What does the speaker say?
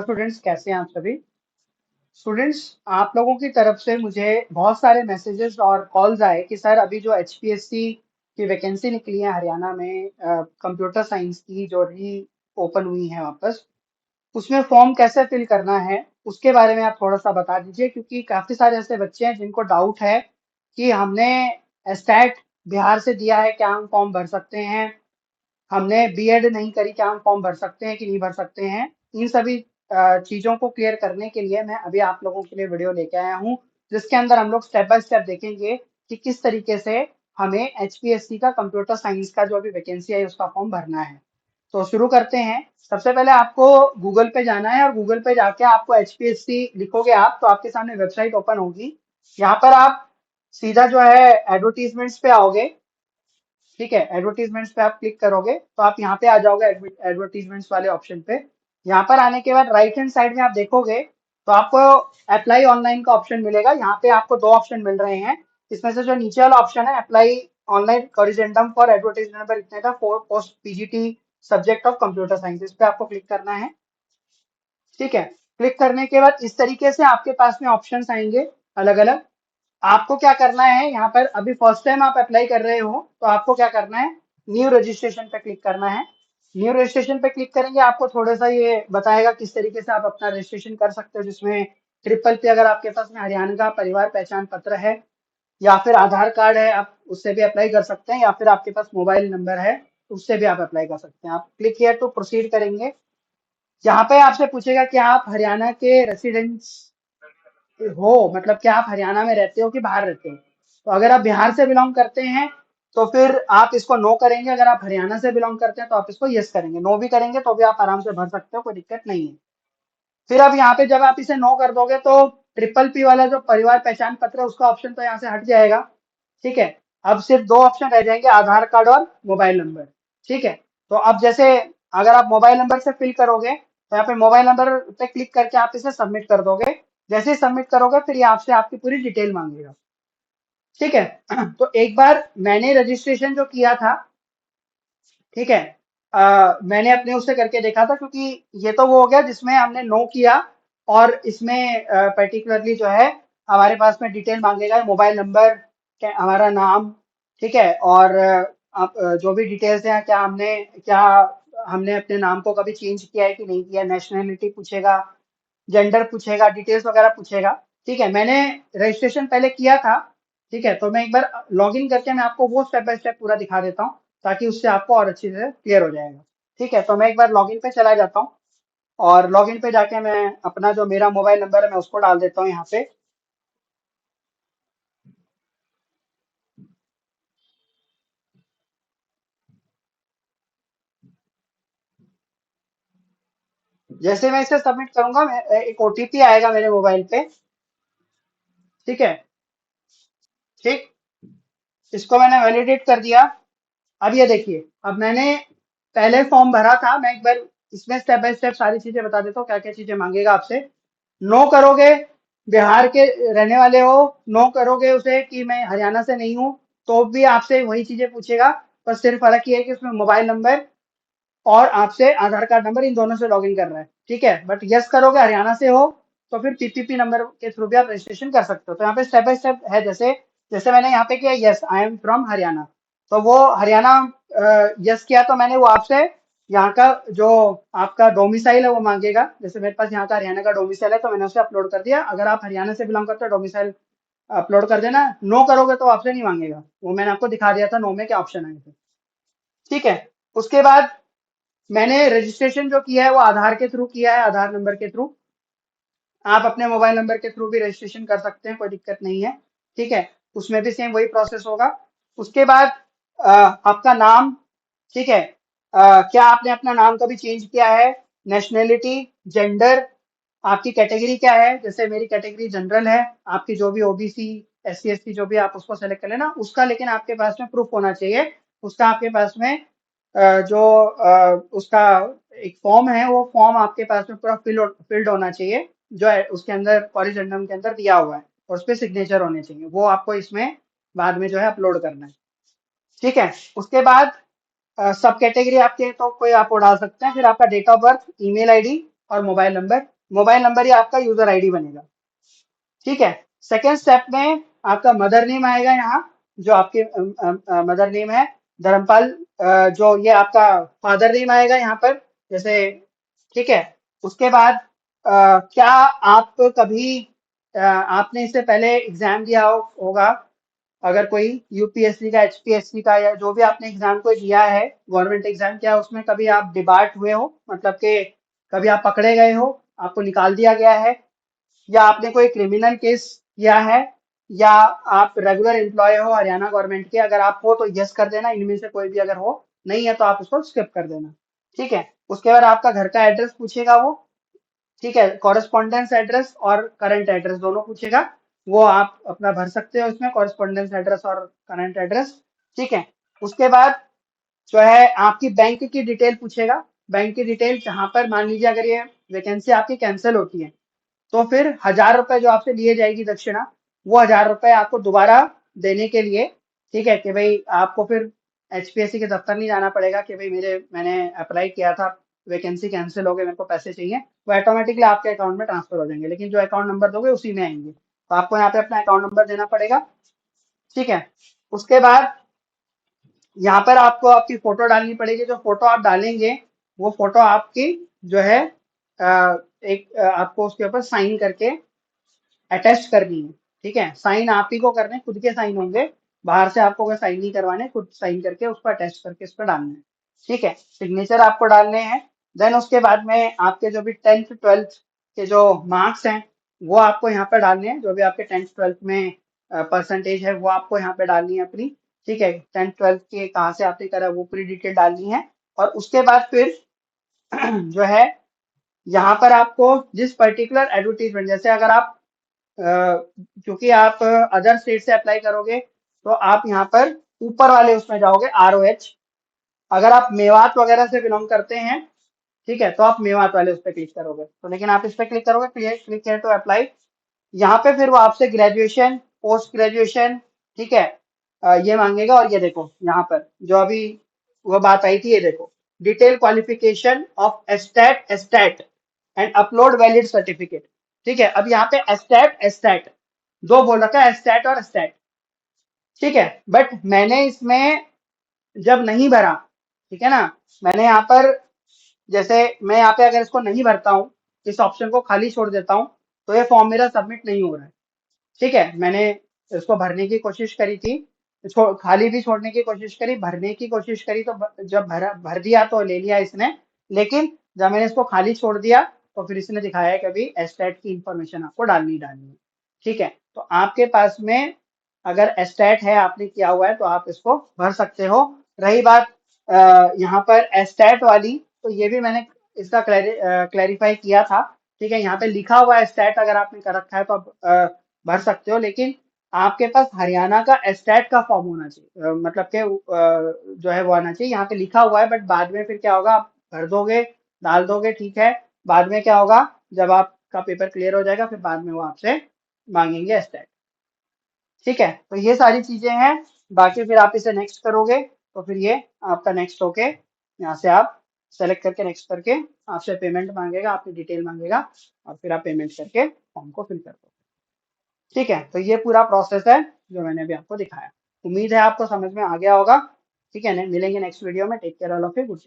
Students कैसे हैं आप सभी। स्टूडेंट्स, आप लोगों की तरफ से मुझे बहुत सारे मैसेजेस और कॉल्स आए कि सर अभी जो एचपीएससी की वैकेंसी निकली है हरियाणा में कंप्यूटर साइंस की जो री ओपन हुई है वापस, उसमें फॉर्म कैसे फिल करना है उसके बारे में आप थोड़ा सा बता दीजिए, क्योंकि काफी सारे ऐसे बच्चे हैं जिनको डाउट है कि हमने एस्टैट बिहार से दिया है, क्या हम फॉर्म भर सकते हैं। हमने बीएड नहीं करी, क्या हम फॉर्म भर सकते हैं कि नहीं भर सकते हैं। इन सभी चीजों को क्लियर करने के लिए मैं अभी आप लोगों के लिए वीडियो लेके आया हूँ, जिसके अंदर हम लोग स्टेप बाय स्टेप देखेंगे कि किस तरीके से हमें एचपीएससी का कंप्यूटर साइंस का जो अभी वैकेंसी है उसका फॉर्म भरना है। तो शुरू करते हैं। सबसे पहले आपको गूगल पे जाना है और गूगल पे जाके आपको एचपीएससी लिखोगे आप तो आपके सामने वेबसाइट ओपन होगी। यहाँ पर आप सीधा जो है एडवर्टीजमेंट्स पे आओगे। ठीक है, एडवर्टीजमेंट्स पे आप क्लिक करोगे तो आप यहाँ पे आ जाओगे एडवर्टीजमेंट्स वाले ऑप्शन पे। यहाँ पर आने के बाद राइट हैंड साइड में आप देखोगे तो आपको अप्लाई ऑनलाइन का ऑप्शन मिलेगा। यहाँ पे आपको दो ऑप्शन मिल रहे हैं। इसमें से जो नीचे वाला ऑप्शन है apply online corrigendum for advertisement पर इतने का for post PGT subject of computer science, इस पे आपको क्लिक करना है। ठीक है, क्लिक करने के बाद इस तरीके से आपके पास में ऑप्शंस आएंगे अलग अलग। आपको क्या करना है, यहाँ पर अभी फर्स्ट टाइम आप अप्लाई कर रहे हो तो आपको क्या करना है, न्यू रजिस्ट्रेशन पे क्लिक करना है। न्यू रजिस्ट्रेशन पे क्लिक करेंगे आपको थोड़ा सा ये बताएगा किस तरीके से आप अपना रजिस्ट्रेशन कर सकते हो, जिसमें ट्रिपल पे अगर आपके पास में हरियाणा का परिवार पहचान पत्र है या फिर आधार कार्ड है आप उससे भी अप्लाई कर सकते हैं, या फिर आपके पास मोबाइल नंबर है उससे भी आप अप्लाई कर सकते हैं। आप क्लिक हियर टू प्रोसीड करेंगे। यहाँ पे आपसे पूछेगा कि आप हरियाणा के रेसिडेंट्स हो, मतलब क्या आप हरियाणा में रहते हो कि बाहर रहते हो। तो अगर आप बिहार से बिलोंग करते हैं तो फिर आप इसको नो करेंगे। अगर आप हरियाणा से बिलोंग करते हैं तो आप इसको यस करेंगे। नो भी करेंगे तो भी आप आराम से भर सकते हो, कोई दिक्कत नहीं है। फिर अब यहाँ पे जब आप इसे नो कर दोगे तो ट्रिपल पी वाला जो परिवार पहचान पत्र है उसका ऑप्शन तो यहाँ से हट जाएगा। ठीक है, अब सिर्फ दो ऑप्शन रह जाएंगे, आधार कार्ड और मोबाइल नंबर। ठीक है, तो अब जैसे अगर आप मोबाइल नंबर से फिल करोगे तो यहाँ पे मोबाइल नंबर पे क्लिक करके आप इसे सबमिट कर दोगे। जैसे ही सबमिट करोगे फिर ये आपसे आपकी पूरी डिटेल मांगेगा। ठीक है, तो एक बार मैंने रजिस्ट्रेशन जो किया था, ठीक है, मैंने अपने उससे करके देखा था, क्योंकि ये तो वो हो गया जिसमें हमने नो किया और इसमें पर्टिकुलरली जो है हमारे पास में डिटेल मांगेगा, मोबाइल नंबर, हमारा नाम। ठीक है, और आप जो भी डिटेल्स हैं, क्या हमने अपने नाम को कभी चेंज किया है कि नहीं किया, नेशनैलिटी पूछेगा, जेंडर पूछेगा, डिटेल्स वगैरह पूछेगा। ठीक है, मैंने रजिस्ट्रेशन पहले किया था। ठीक है, तो मैं एक बार लॉग इन करके मैं आपको वो स्टेप बाय स्टेप पूरा दिखा देता हूँ ताकि उससे आपको और अच्छी से क्लियर हो जाएगा। ठीक है, तो मैं एक बार लॉग इन पे चला जाता हूँ और लॉग इन पे जाके मैं अपना जो मेरा मोबाइल नंबर है मैं उसको डाल देता हूँ यहाँ पे। जैसे मैं इसे सबमिट करूंगा एक ओटीपी आएगा मेरे मोबाइल पे। ठीक है, ठीक, इसको मैंने वैलिडेट कर दिया। अब ये देखिए, अब मैंने पहले फॉर्म भरा था, मैं एक बार इसमें स्टेप बाय स्टेप सारी चीजें बता देता हूँ क्या क्या चीजें मांगेगा आपसे। नो करोगे, बिहार के रहने वाले हो, नो करोगे उसे कि मैं हरियाणा से नहीं हूँ, तो भी आपसे वही चीजें पूछेगा। पर सिर्फ फर्क ये है कि उसमें मोबाइल नंबर और आपसे आधार कार्ड नंबर इन दोनों से लॉगिन करना है। ठीक है, बट यस करोगे हरियाणा से हो तो फिर पीपीपी नंबर के थ्रू भी आप रजिस्ट्रेशन कर सकते हो। तो यहाँ पे स्टेप बाय स्टेप है, जैसे जैसे मैंने यहाँ पे किया yes I am from Haryana, तो वो हरियाणा यस किया तो मैंने वो आपसे यहाँ का जो आपका डोमिसाइल है वो मांगेगा। जैसे मेरे पास यहाँ का हरियाणा का डोमिसाइल है तो मैंने उसे अपलोड कर दिया। अगर आप हरियाणा से बिलोंग करते हो डोमिसाइल अपलोड कर देना। नो करोगे तो आपसे नहीं मांगेगा, वो मैंने आपको दिखा दिया था नो में क्या ऑप्शन आए थे। ठीक है, उसके बाद मैंने रजिस्ट्रेशन जो किया है वो आधार के थ्रू किया है, आधार नंबर के थ्रू। आप अपने मोबाइल नंबर के थ्रू भी रजिस्ट्रेशन कर सकते हैं, कोई दिक्कत नहीं है। ठीक है, उसमें भी सेम वही प्रोसेस होगा। उसके बाद आपका नाम। ठीक है, क्या आपने अपना नाम कभी चेंज किया है, नेशनैलिटी, जेंडर, आपकी कैटेगरी क्या है। जैसे मेरी कैटेगरी जनरल है, आपकी जो भी ओबीसी, एससी एसटी जो भी आप उसको सेलेक्ट कर लेना उसका, लेकिन आपके पास में प्रूफ होना चाहिए उसका। आपके पास में जो उसका एक फॉर्म है वो फॉर्म आपके पास में पूरा फिल्ड होना चाहिए, जो है उसके अंदर कॉरिजेंडम के अंदर दिया हुआ है, और उस पर सिग्नेचर होने चाहिए, वो आपको इसमें बाद में जो है अपलोड करना है। ठीक है, उसके बाद सब कैटेगरी आपके तो कोई आप वो डाल सकते हैं। फिर आपका date of birth, email ID, और मोबाइल नंबर ही आपका यूजर आईडी बनेगा। ठीक है। सेकेंड स्टेप में आपका मदर नेम आएगा यहाँ, जो आपके मदर नेम है धर्मपाल, जो ये आपका फादर नेम आएगा यहाँ पर जैसे। ठीक है। उसके बाद क्या आप कभी आपने इससे पहले एग्जाम दिया होगा, अगर कोई यूपीएससी का, एचपीएससी का, या जो भी आपने एग्जाम कोई दिया है गवर्नमेंट एग्जाम, क्या उसमें कभी आप डिबार्ट हुए हो, मतलब कि कभी आप पकड़े गए हो, आपको निकाल दिया गया है, या आपने कोई क्रिमिनल केस किया है, या आप रेगुलर एम्प्लॉय हो हरियाणा गवर्नमेंट के? अगर आप हो तो यस कर देना, इनमें से कोई भी अगर हो, नहीं है तो आप उसको स्किप कर देना। ठीक है। उसके बाद आपका घर का एड्रेस पूछेगा वो। ठीक है। कॉरेस्पॉन्डेंस एड्रेस और करंट एड्रेस दोनों पूछेगा, वो आप अपना भर सकते हो इसमें, कॉरेस्पॉन्डेंस एड्रेस और करंट एड्रेस। ठीक है। उसके बाद जो है आपकी बैंक की डिटेल पूछेगा, बैंक की डिटेल, जहां पर मान लीजिए अगर ये वैकेंसी आपकी कैंसिल होती है तो फिर 1,000 रुपए जो आपसे लिए जाएगी दक्षिणा, वो 1,000 रुपए आपको दोबारा देने के लिए। ठीक है, कि भाई आपको फिर एचपीएससी के दफ्तर नहीं जाना पड़ेगा कि भाई मैंने अप्लाई किया था, वैकेंसी कैंसिल हो गई, मेरे को पैसे चाहिए, वो ऑटोमेटिकली आपके अकाउंट में ट्रांसफर हो जाएंगे, लेकिन जो अकाउंट नंबर दोगे उसी में आएंगे, तो आपको यहाँ पे अपना अकाउंट नंबर देना पड़ेगा। ठीक है। उसके बाद यहाँ पर आपको आपकी फोटो डालनी पड़ेगी, जो फोटो आप डालेंगे वो फोटो आपकी जो है आपको उसके ऊपर साइन करके अटेस्ट करनी है। ठीक है। साइन आप ही को करने, खुद के साइन होंगे, बाहर से आपको कोई साइन नहीं करवाने, खुद साइन करके उसको अटेस्ट करके उस पर डालना है। ठीक है। सिग्नेचर आपको डालने हैं। देन उसके बाद में आपके जो भी 10th 12th के जो मार्क्स हैं वो आपको यहाँ पर डालने हैं, जो भी आपके 10th 12th में परसेंटेज है वो आपको यहाँ पे डालनी है अपनी। ठीक है। 10th 12th के कहाँ से आपने करा वो पूरी डिटेल डालनी है। और उसके बाद फिर जो है यहाँ पर आपको जिस पर्टिकुलर एडवर्टीजमेंट, जैसे अगर आप क्योंकि आप अदर स्टेट से अप्लाई करोगे तो आप यहाँ पर ऊपर वाले उसमें जाओगे, ROH। अगर आप मेवात वगैरह से बिलोंग करते हैं, ठीक है, तो आप मेवात वाले उस पर क्लिक करोगे, तो लेकिन आप इस पर क्लिक करोगे, क्लिक है टू अप्लाई। यहाँ पे फिर वो आपसे ग्रेजुएशन, पोस्ट ग्रेजुएशन, ठीक है, ये मांगेगा। और ये देखो यहाँ पर जो अभी वो बात आई थी, ये देखो, detail qualification of estate estate and upload valid certificate. ठीक है। अब यहाँ पे एस्टेट एस्टेट दो बोल रखा है, एस्टेट और एस्टेट। ठीक है। बट मैंने इसमें जब नहीं भरा, ठीक है ना, मैंने यहाँ पर, जैसे मैं यहाँ पे अगर इसको नहीं भरता हूँ, इस ऑप्शन को खाली छोड़ देता हूँ, तो ये फॉर्म मेरा सबमिट नहीं हो रहा है। ठीक है। मैंने इसको भरने की कोशिश करी थी, खाली भी छोड़ने की कोशिश करी, भरने की कोशिश करी, तो जब भर दिया तो ले लिया इसने, लेकिन जब मैंने इसको खाली छोड़ दिया तो फिर इसने दिखाया है कि अभी एस्टेट की इंफॉर्मेशन आपको डालनी है। ठीक है। तो आपके पास में अगर एस्टेट है, आपने किया हुआ है, तो आप इसको भर सकते हो। रही बात यहाँ पर एस्टेट वाली, तो ये भी मैंने इसका क्लैरिफाई किया था। ठीक है। यहाँ पे लिखा हुआ है एस्टेट, अगर आपने कर रखा है तो आप भर सकते हो, लेकिन आपके पास हरियाणा का एस्टेट का फॉर्म होना चाहिए, मतलब के जो है वो आना चाहिए। यहाँ पे लिखा हुआ है, बट बाद में फिर क्या होगा, आप भर दोगे, डाल दोगे, ठीक है, बाद में क्या होगा, जब आपका पेपर क्लियर हो जाएगा फिर बाद में वो आपसे मांगेंगे एस्टेट। ठीक है। तो ये सारी चीजें हैं, बाकी फिर आप इसे नेक्स्ट करोगे तो फिर ये आपका नेक्स्ट होके यहाँ से आप सेलेक्ट करके नेक्स्ट करके आपसे पेमेंट मांगेगा, आपकी डिटेल मांगेगा, और फिर आप पेमेंट करके फॉर्म को फिल कर दो। ठीक है। तो ये पूरा प्रोसेस है जो मैंने अभी आपको दिखाया। उम्मीद है आपको समझ में आ गया होगा। ठीक है ना, मिलेंगे नेक्स्ट वीडियो में। Take care all of you, good.